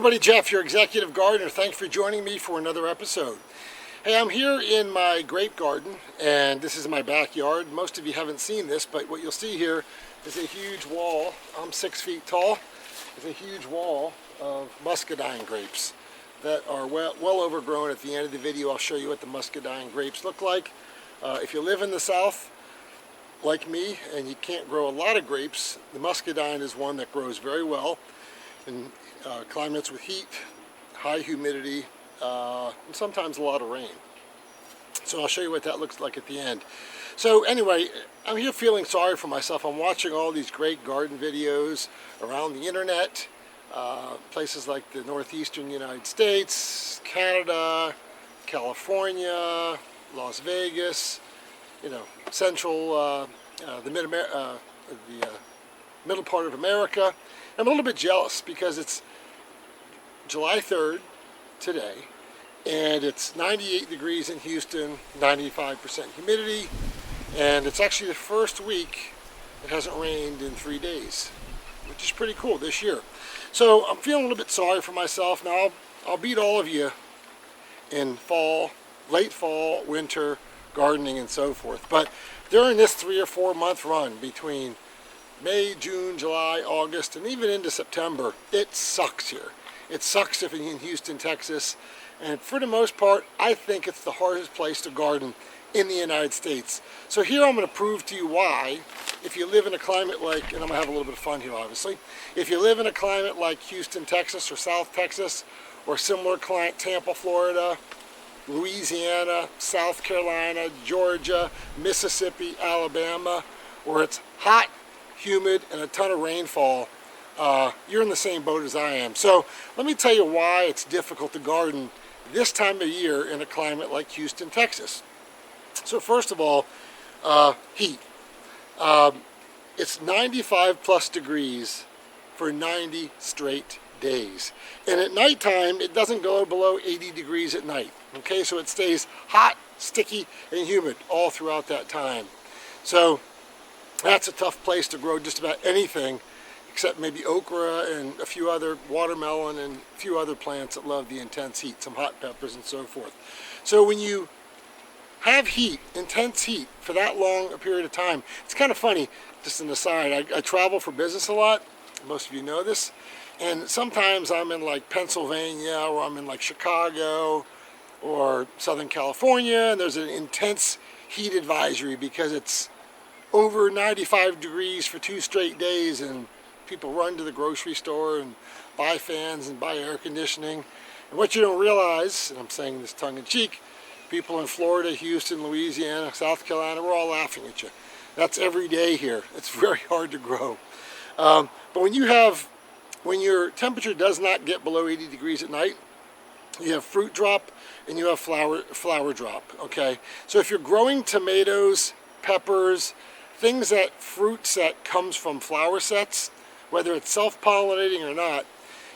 everybody, Jeff, your executive gardener. Thanks for joining me for another episode. Hey, I'm here in my grape garden, and this is my backyard. Most of you haven't seen this, but what you'll see here is a huge wall. I'm 6 feet tall. It's a huge wall of muscadine grapes that are well overgrown. At the end of the video, I'll show you what the muscadine grapes look like. If you live in the South, like me, and you can't grow a lot of grapes, the muscadine is one that grows very well in climates with heat, high humidity, and sometimes a lot of rain. So I'll show you what that looks like at the end. So anyway, I'm here feeling sorry for myself. I'm watching all these great garden videos around the internet, places like the northeastern United States, Canada, California, Las Vegas, central, the middle part of America. I'm a little bit jealous because it's July 3rd today, and it's 98 degrees in Houston, 95% humidity, and it's actually the first week it hasn't rained in 3 days, which is pretty cool this year. So I'm feeling a little bit sorry for myself. Now I'll beat all of you in fall, late fall, winter, gardening and so forth. But during this 3 or 4 month run between May, June, July, August, and even into September, it sucks here. It sucks if you're in Houston, Texas, and for the most part, I think it's the hardest place to garden in the United States. So here I'm going to prove to you why, if you live in a climate like, and I'm going to have a little bit of fun here obviously, if you live in a climate like Houston, Texas, or South Texas, or similar climate, Tampa, Florida, Louisiana, South Carolina, Georgia, Mississippi, Alabama, where it's hot, humid, and a ton of rainfall, you're in the same boat as I am. So let me tell you why it's difficult to garden this time of year in a climate like Houston, Texas. So first of all, heat. It's 95 plus degrees for 90 straight days. And at nighttime, it doesn't go below 80 degrees at night. Okay, so it stays hot, sticky, and humid all throughout that time. So that's a tough place to grow just about anything, except maybe okra and a few other, watermelon and a few other plants that love the intense heat, some hot peppers and so forth. So when you have heat, intense heat, for that long a period of time, it's kind of funny, just an aside, I travel for business a lot, most of you know this, and sometimes I'm in like Pennsylvania, or I'm in like Chicago, or Southern California, and there's an intense heat advisory because it's over 95 degrees for 2 straight days, and people run to the grocery store and buy fans and buy air conditioning. And what you don't realize, and I'm saying this tongue-in-cheek, people in Florida, Houston, Louisiana, South Carolina, we're all laughing at you. That's every day here. It's very hard to grow. But when your temperature does not get below 80 degrees at night, you have fruit drop and you have flower drop, okay? So if you're growing tomatoes, peppers, fruits that comes from flower sets, whether it's self-pollinating or not,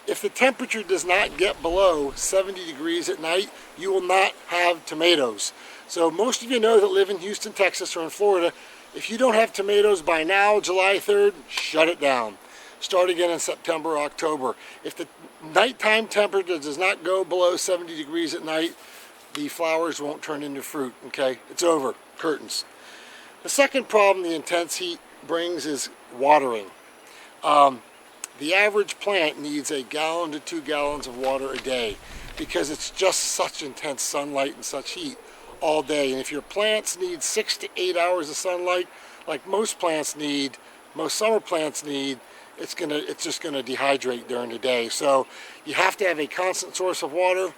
if the temperature does not get below 70 degrees at night, you will not have tomatoes. So most of you know that live in Houston, Texas, or in Florida, if you don't have tomatoes by now, July 3rd, shut it down. Start again in September, October. If the nighttime temperature does not go below 70 degrees at night, the flowers won't turn into fruit, okay? It's over, curtains. The second problem the intense heat brings is watering. The average plant needs 1 gallon to 2 gallons of water a day because it's just such intense sunlight and such heat all day. And if your plants need 6 to 8 hours of sunlight, like most summer plants need, it's just gonna dehydrate during the day. So you have to have a constant source of water,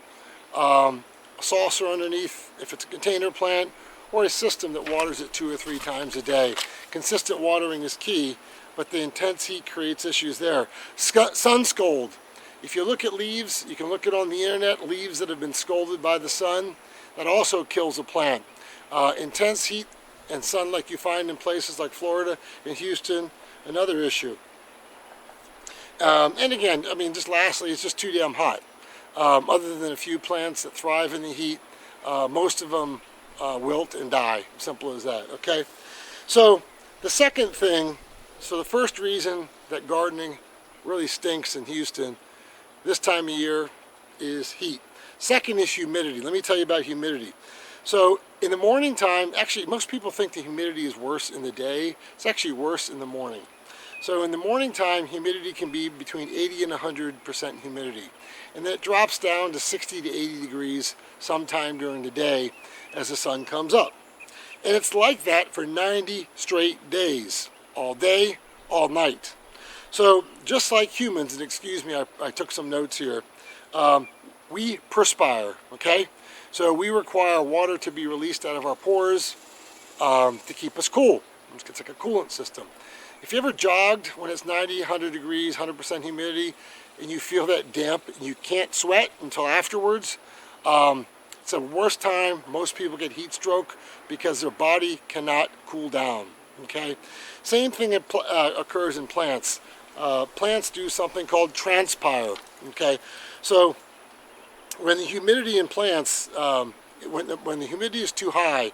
a saucer underneath if it's a container plant, or a system that waters it 2 or 3 times a day. Consistent watering is key, but the intense heat creates issues there. Sun scald. If you look at leaves, you can look at on the internet, leaves that have been scalded by the sun, that also kills a plant. Intense heat and sun like you find in places like Florida and Houston, another issue. And again, I mean, just lastly, it's just too damn hot. Other than a few plants that thrive in the heat, most of them wilt and die. Simple as that, okay? So the second thing, so the first reason that gardening really stinks in Houston this time of year is heat. Second is humidity. Let me tell you about humidity. So in the morning time, actually most people think the humidity is worse in the day. It's actually worse in the morning. So in the morning time, humidity can be between 80 and 100% humidity. And then it drops down to 60 to 80 degrees sometime during the day as the sun comes up. And it's like that for 90 straight days, all day, all night. So just like humans, and excuse me, I took some notes here, we perspire, okay? So we require water to be released out of our pores to keep us cool. It's like a coolant system. If you ever jogged when it's 90, 100 degrees, 100% humidity, and you feel that damp and you can't sweat until afterwards, it's the worst time. Most people get heat stroke because their body cannot cool down, okay? Same thing occurs in plants. Plants do something called transpire, okay? So when the humidity in plants, when the humidity is too high,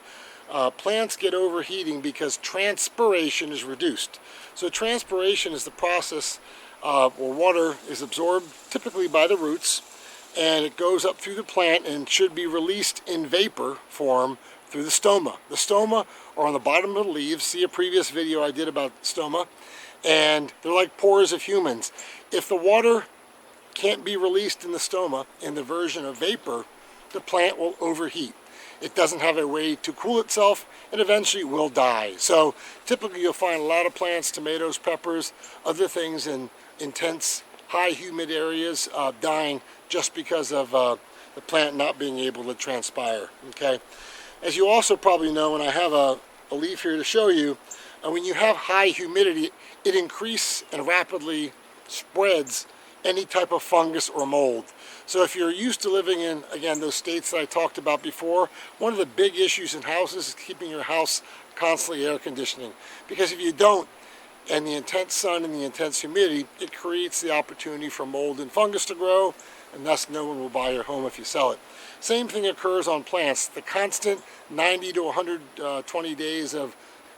plants get overheating because transpiration is reduced. So transpiration is the process where water is absorbed typically by the roots, and it goes up through the plant and should be released in vapor form through the stoma. The stoma are on the bottom of the leaves. See a previous video I did about stoma, and they're like pores of humans. If the water can't be released in the stoma in the version of vapor, the plant will overheat. It doesn't have a way to cool itself, and eventually will die. So typically you'll find a lot of plants, tomatoes, peppers, other things in intense, high humid areas dying just because of the plant not being able to transpire, okay? As you also probably know, and I have a leaf here to show you, when you have high humidity, it increases and rapidly spreads any type of fungus or mold. So if you're used to living in, again, those states that I talked about before, one of the big issues in houses is keeping your house constantly air conditioning. Because if you don't, and the intense sun and the intense humidity, it creates the opportunity for mold and fungus to grow, and thus no one will buy your home if you sell it. Same thing occurs on plants. The constant 90 to 120 days of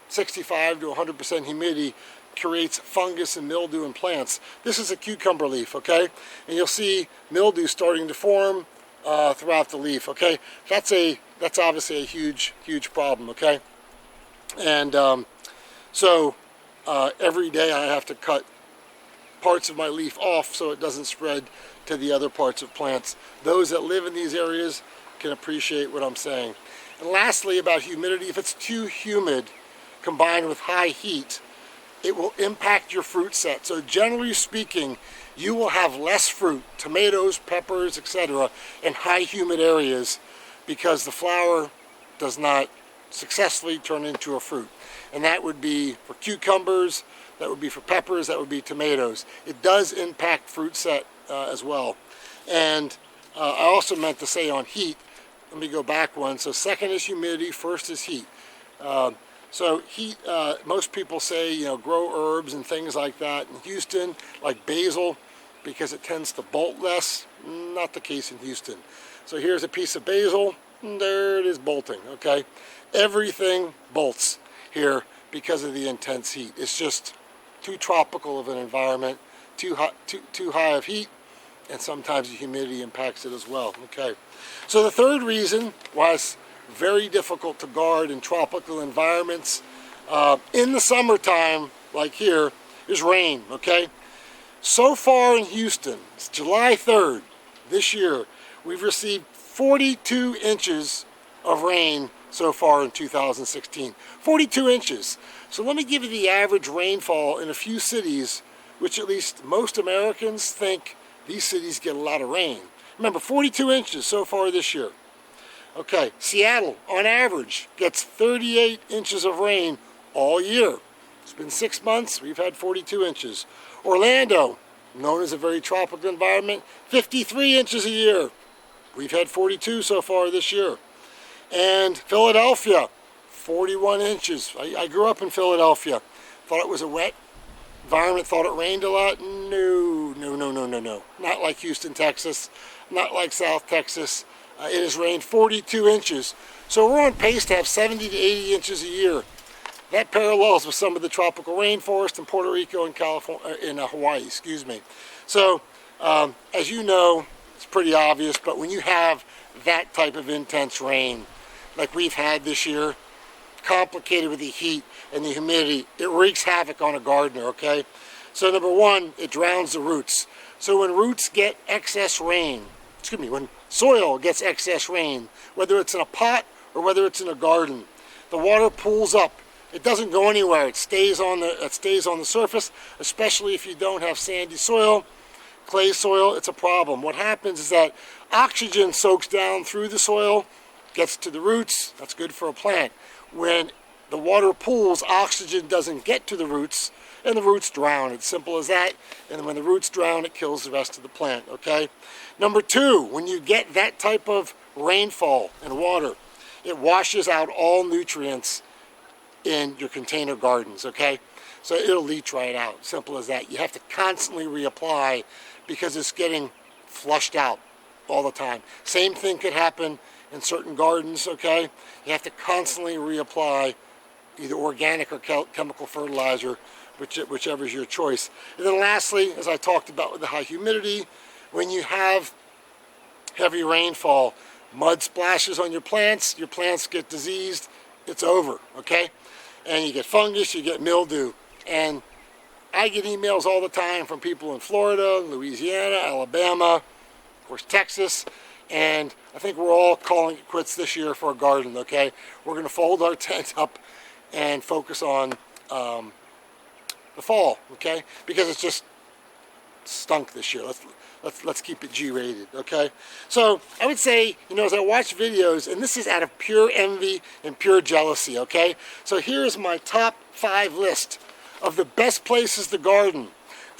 65 to 100% humidity creates fungus and mildew in plants. This is a cucumber leaf, okay? And you'll see mildew starting to form throughout the leaf, okay? That's obviously a huge problem, okay? And so every day I have to cut parts of my leaf off so it doesn't spread to the other parts of plants. Those that live in these areas can appreciate what I'm saying. And lastly, about humidity, if it's too humid combined with high heat, it will impact your fruit set. So generally speaking, you will have less fruit, tomatoes, peppers, etc., in high humid areas because the flower does not successfully turn into a fruit. And that would be for cucumbers, that would be for peppers, that would be tomatoes. It does impact fruit set as well. And I also meant to say on heat, let me go back one. So second is humidity, first is heat. So heat, most people say, you know, grow herbs and things like that in Houston, like basil, because it tends to bolt less. Not the case in Houston. So here's a piece of basil, and there it is bolting, okay? Everything bolts here because of the intense heat. It's just too tropical of an environment, too high of heat, and sometimes the humidity impacts it as well, okay? So the third reason why it's very difficult to guard in tropical environments in the summertime, like here, is rain, okay? So far in Houston, it's July 3rd this year, we've received 42 inches of rain so far in 2016. 42 inches. So let me give you the average rainfall in a few cities, which at least most Americans think these cities get a lot of rain. Remember, 42 inches so far this year. Okay, Seattle, on average, gets 38 inches of rain all year. It's been 6 months, we've had 42 inches. Orlando, known as a very tropical environment, 53 inches a year. We've had 42 so far this year. And Philadelphia, 41 inches. I grew up in Philadelphia. Thought it was a wet environment, thought it rained a lot. No. Not like Houston, Texas. Not like South Texas. It has rained 42 inches. So we're on pace to have 70 to 80 inches a year. That parallels with some of the tropical rainforest in Puerto Rico and California, in Hawaii, excuse me. So As you know, it's pretty obvious, but when you have that type of intense rain, like we've had this year, complicated with the heat and the humidity, it wreaks havoc on a gardener, okay? So number one, it drowns the roots. So when roots get excess rain, when soil gets excess rain, whether it's in a pot or whether it's in a garden, the water pools up. It doesn't go anywhere. It stays on the surface, especially if you don't have sandy soil, clay soil. It's a problem. What happens is that oxygen soaks down through the soil, gets to the roots. That's good for a plant. When the water pools, oxygen doesn't get to the roots, and the roots drown. It's simple as that. And when the roots drown, it kills the rest of the plant, okay? Number two, when you get that type of rainfall and water, it washes out all nutrients in your container gardens, okay? So it'll leach right out. Simple as that. You have to constantly reapply because it's getting flushed out all the time. Same thing could happen in certain gardens, okay? You have to constantly reapply either organic or chemical fertilizer, whichever is your choice. And then lastly, as I talked about with the high humidity, when you have heavy rainfall, mud splashes on your plants get diseased, it's over, okay? And you get fungus, you get mildew. And I get emails all the time from people in Florida, Louisiana, Alabama, of course Texas, and I think we're all calling it quits this year for a garden, okay? We're going to fold our tent up and focus on the fall, okay? Because it's just stunk this year. Let's keep it G-rated, okay? So I would say, as I watch videos, and this is out of pure envy and pure jealousy, okay? So here's my top 5 list of the best places to garden,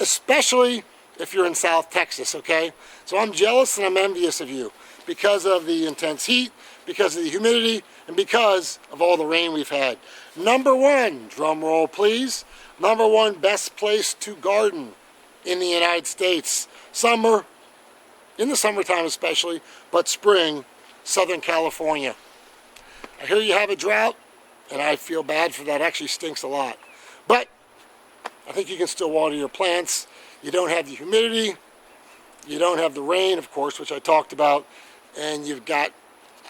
especially if you're in South Texas, okay? So I'm jealous and I'm envious of you because of the intense heat, because of the humidity, and because of all the rain we've had. Number 1, drum roll please, number 1 best place to garden in the United States. Summer, in the summertime especially, but spring, Southern California. I hear you have a drought, and I feel bad for that. It actually stinks a lot. But I think you can still water your plants. You don't have the humidity, you don't have the rain, of course, which I talked about, and you've got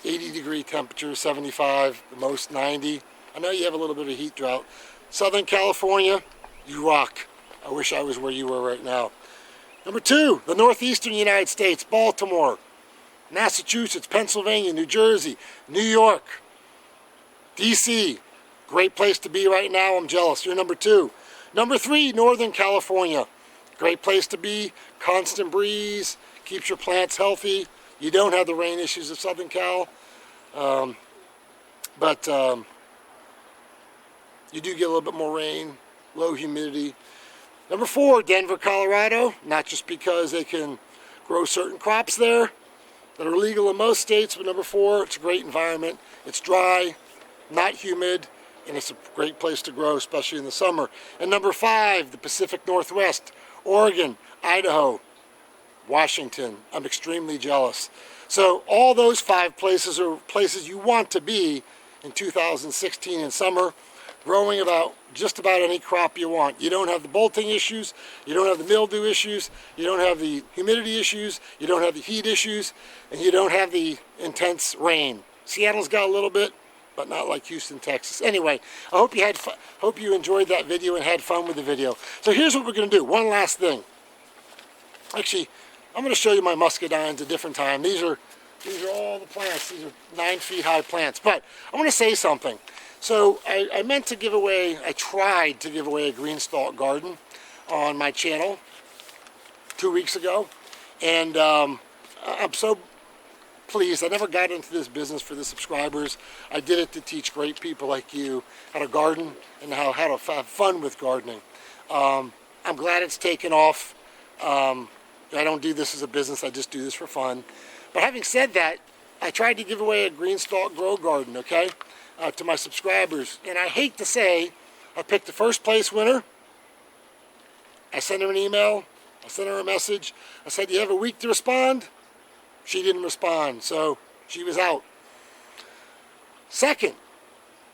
80-degree temperatures, 75, the most 90. I know you have a little bit of heat drought. Southern California, you rock. I wish I was where you were right now. Number 2, the northeastern United States, Baltimore, Massachusetts, Pennsylvania, New Jersey, New York, D.C. Great place to be right now. I'm jealous. You're number 2. Number 3, Northern California. Great place to be. Constant breeze. Keeps your plants healthy. You don't have the rain issues of Southern Cal. But you do get a little bit more rain. Low humidity. Number 4, Denver, Colorado. Not just because they can grow certain crops there that are legal in most states, but number 4, it's a great environment. It's dry, not humid, and it's a great place to grow, especially in the summer. And number 5, the Pacific Northwest, Oregon, Idaho, Washington. I'm extremely jealous. So all those 5 places are places you want to be in 2016 in summer, growing just about any crop you want. You don't have the bolting issues, you don't have the mildew issues, you don't have the humidity issues, you don't have the heat issues, and you don't have the intense rain. Seattle's got a little bit, but not like Houston, Texas. Anyway, I hope you enjoyed that video and had fun with the video. So here's what we're going to do. One last thing. Actually, I'm going to show you my muscadines a different time. These are all the plants. These are 9 feet high plants. But I want to say something. So I tried to give away a green stalk garden on my channel 2 weeks ago. And I'm so pleased. I never got into this business for the subscribers. I did it to teach great people like you how to garden and how to have fun with gardening. I'm glad it's taken off. I don't do this as a business. I just do this for fun. But having said that, I tried to give away a green stalk grow garden, okay, to my subscribers. And I hate to say, I picked the first place winner. I sent her an email. I sent her a message. I said, you have a week to respond? She didn't respond, so she was out. Second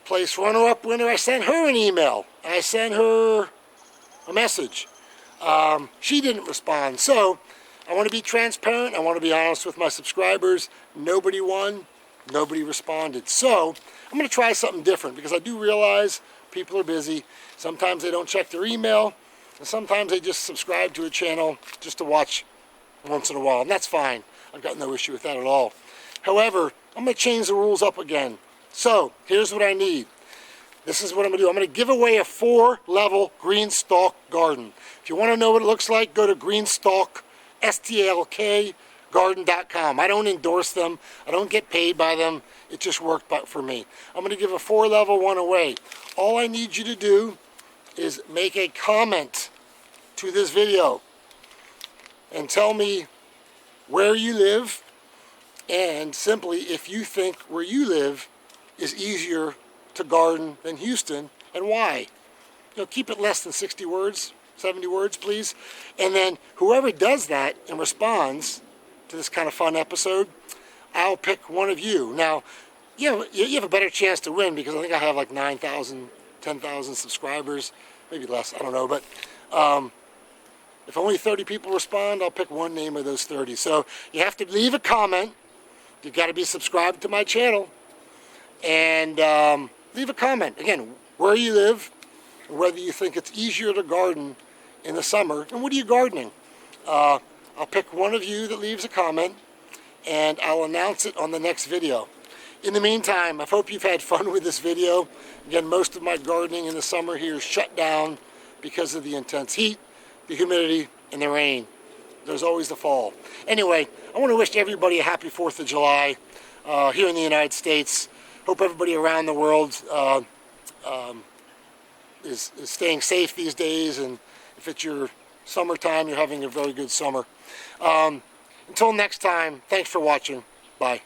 place runner-up winner, I sent her an email. I sent her a message. She didn't respond. So I want to be transparent. I want to be honest with my subscribers. Nobody won. Nobody responded. So I'm going to try something different because I do realize people are busy. Sometimes they don't check their email. And sometimes they just subscribe to a channel just to watch once in a while. And that's fine. I've got no issue with that at all. However, I'm going to change the rules up again. So here's what I need. This is what I'm going to do. I'm going to give away a 4-level green stalk garden. If you want to know what it looks like, go to greenstalk, STLK, garden.com. I don't endorse them. I don't get paid by them. It just worked for me. I'm going to give a 4-level one away. All I need you to do is make a comment to this video and tell me where you live and simply if you think where you live is easier to garden than Houston and why. You know, keep it less than 60 words, 70 words, please. And then whoever does that and responds to this kind of fun episode, I'll pick one of you. Now, you have a better chance to win because I think I have like 9,000, 10,000 subscribers, maybe less, I don't know. But if only 30 people respond, I'll pick one name of those 30. So you have to leave a comment. You've got to be subscribed to my channel. And leave a comment. Again, where you live, whether you think it's easier to garden in the summer, and what are you gardening? I'll pick one of you that leaves a comment, and I'll announce it on the next video. In the meantime, I hope you've had fun with this video. Again, most of my gardening in the summer here is shut down because of the intense heat, the humidity, and the rain. There's always the fall. Anyway, I want to wish everybody a happy 4th of July here in the United States. Hope everybody around the world is staying safe these days, and if it's your summertime, you're having a very good summer. Until next time, thanks for watching. Bye.